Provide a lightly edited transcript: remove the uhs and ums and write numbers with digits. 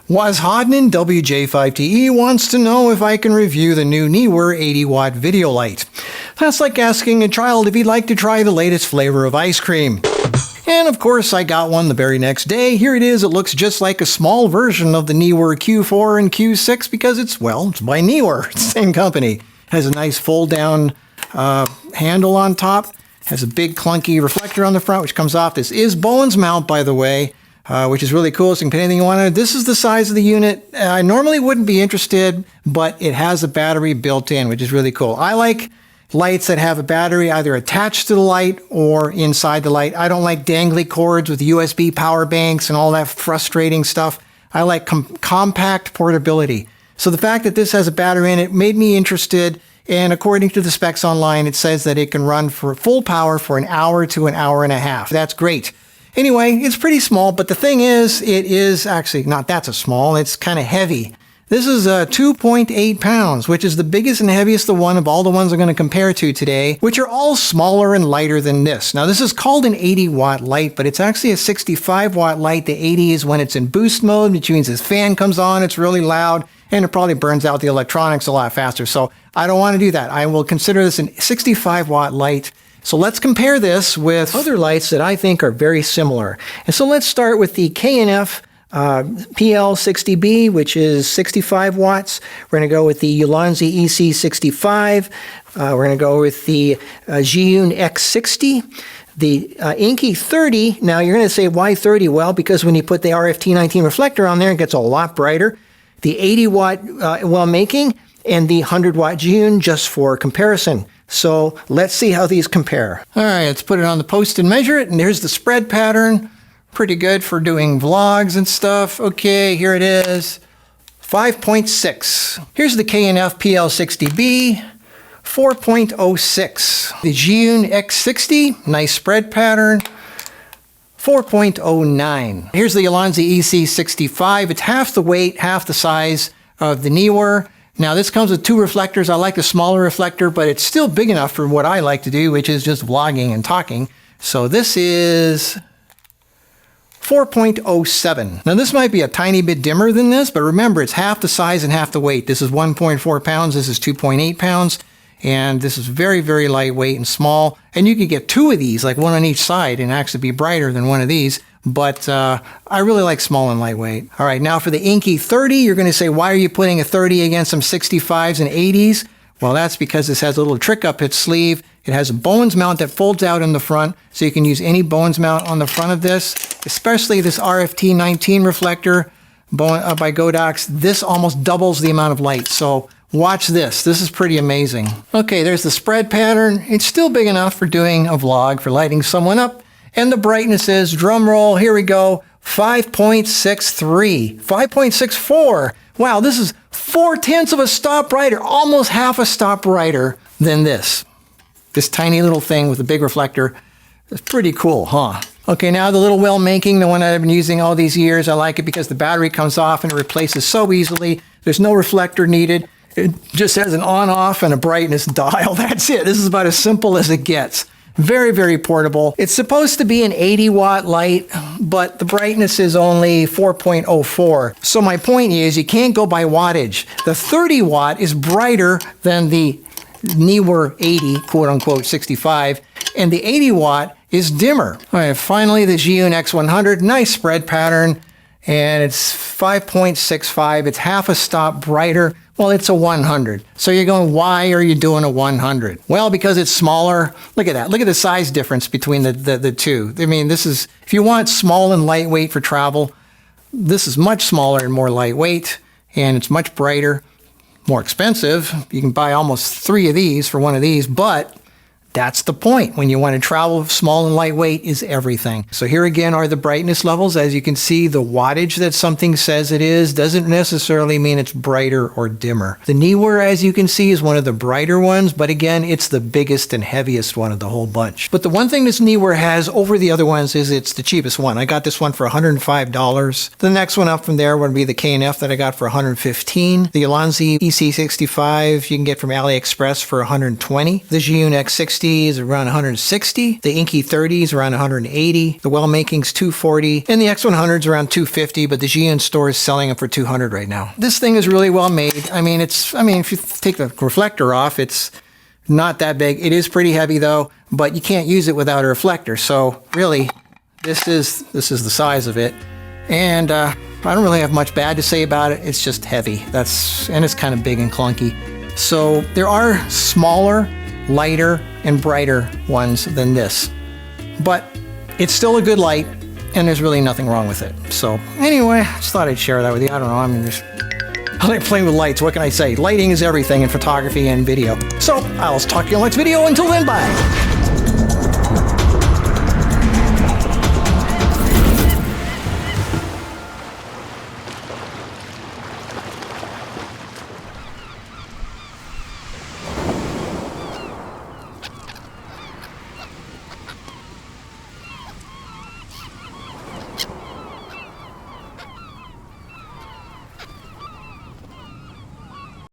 Washodnin WJ5TE wants to know if I can review the new Neewer 80W video light. That's like asking a child if he'd like to try the latest flavor of ice cream. And of course I got one the very next day. Here it is. It looks just like a small version of the Neewer Q4 and Q6 because it's by Neewer. It's the same company. It has a nice fold down handle on top. Has a big clunky reflector on the front which comes off. This is Bowens mount, by the way. Which is really cool, so you can put anything you want on it. This is the size of the unit. I normally wouldn't be interested, but it has a battery built in, which is really cool. I like lights that have a battery either attached to the light or inside the light. I don't like dangly cords with USB power banks and all that frustrating stuff. I like compact portability. So the fact that this has a battery in it made me interested, and according to the specs online, it says that it can run for full power for an hour to an hour and a half. That's great. Anyway, it's pretty small, but the thing is, it is actually not that so small. It's kind of heavy. This is 2.8 pounds, which is the biggest and heaviest one of all the ones I'm going to compare to today, which are all smaller and lighter than this. Now, this is called an 80-watt light, but it's actually a 65-watt light. The 80 is when it's in boost mode, which means this fan comes on, it's really loud, and it probably burns out the electronics a lot faster. So I don't want to do that. I will consider this a 65-watt light. So let's compare this with other lights that I think are very similar. And so let's start with the K&F PL60B, which is 65 watts. We're going to go with the Ulanzi EC65. We're going to go with the Zhiyun X60. The Inkee 30. Now you're going to say, why 30? Well, because when you put the RFT19 reflector on there, it gets a lot brighter. The 80-watt while making, and the 100-watt Zhiyun just for comparison. So let's see how these compare. All right, let's put it on the post and measure it. And there's the spread pattern. Pretty good for doing vlogs and stuff. Okay, here it is. 5.6. Here's the K&F PL60B. 4.06. The Zhiyun X60. Nice spread pattern. 4.09. Here's the Ulanzi EC65. It's half the weight, half the size of the Neewer. Now this comes with two reflectors. I like the smaller reflector, but it's still big enough for what I like to do, which is just vlogging and talking. So this is 4.07. Now this might be a tiny bit dimmer than this, but remember it's half the size and half the weight. This is 1.4 pounds, this is 2.8 pounds, and this is very, very lightweight and small. And you could get two of these, like one on each side, and actually be brighter than one of these. But I really like small and lightweight. All right, now for the Inkee 30, you're going to say, why are you putting a 30 against some 65s and 80s? Well, that's because this has a little trick up its sleeve. It has a Bowens mount that folds out in the front, so you can use any Bowens mount on the front of this, especially this RFT19 reflector by Godox. This almost doubles the amount of light, so watch this. This is pretty amazing. Okay, there's the spread pattern. It's still big enough for doing a vlog, for lighting someone up. And the brightness is, drum roll, here we go, 5.63, 5.64. Wow, this is 0.4 of a stop brighter, almost half a stop brighter than this. This tiny little thing with a big reflector. It's pretty cool, huh? Okay, now the little well making, the one that I've been using all these years. I like it because the battery comes off and it replaces so easily. There's no reflector needed. It just has an on-off and a brightness dial. That's it. This is about as simple as it gets. Very, very portable. It's supposed to be an 80-watt light, but the brightness is only 4.04. So my point is, you can't go by wattage. The 30-watt is brighter than the Neewer 80, quote-unquote 65, and the 80-watt is dimmer. All right, finally, the Zhiyun X100. Nice spread pattern, and it's 5.65. It's half a stop brighter. Well, it's a 100. So you're going, why are you doing a 100? Well, because it's smaller. Look at that. Look at the size difference between the two. I mean, this is, if you want small and lightweight for travel, this is much smaller and more lightweight, and it's much brighter, more expensive. You can buy almost 3 of these for one of these, but that's the point. When you want to travel, small and lightweight is everything. So here again are the brightness levels. As you can see, the wattage that something says it is doesn't necessarily mean it's brighter or dimmer. The Neewer, as you can see, is one of the brighter ones, but again, it's the biggest and heaviest one of the whole bunch. But the one thing this Neewer has over the other ones is it's the cheapest one. I got this one for $105. The next one up from there would be the K&F that I got for $115. The Ulanzi EC65 you can get from AliExpress for $120. The Zhiyun X60 X60 is around 160. The Inkee 30 is around 180. The Well-Making's 240. And the X100 is around 250, but the Zhiyun store is selling them for 200 right now. This thing is really well made. I mean, if you take the reflector off, it's not that big. It is pretty heavy though, but you can't use it without a reflector. So really, this is the size of it. And I don't really have much bad to say about it. It's just heavy. And it's kind of big and clunky. So there are smaller, lighter, and brighter ones than this. But it's still a good light, and there's really nothing wrong with it. So anyway, I just thought I'd share that with you. I don't know. I mean, I like playing with lights. What can I say? Lighting is everything in photography and video. So I'll talk to you in the next video. Until then, bye.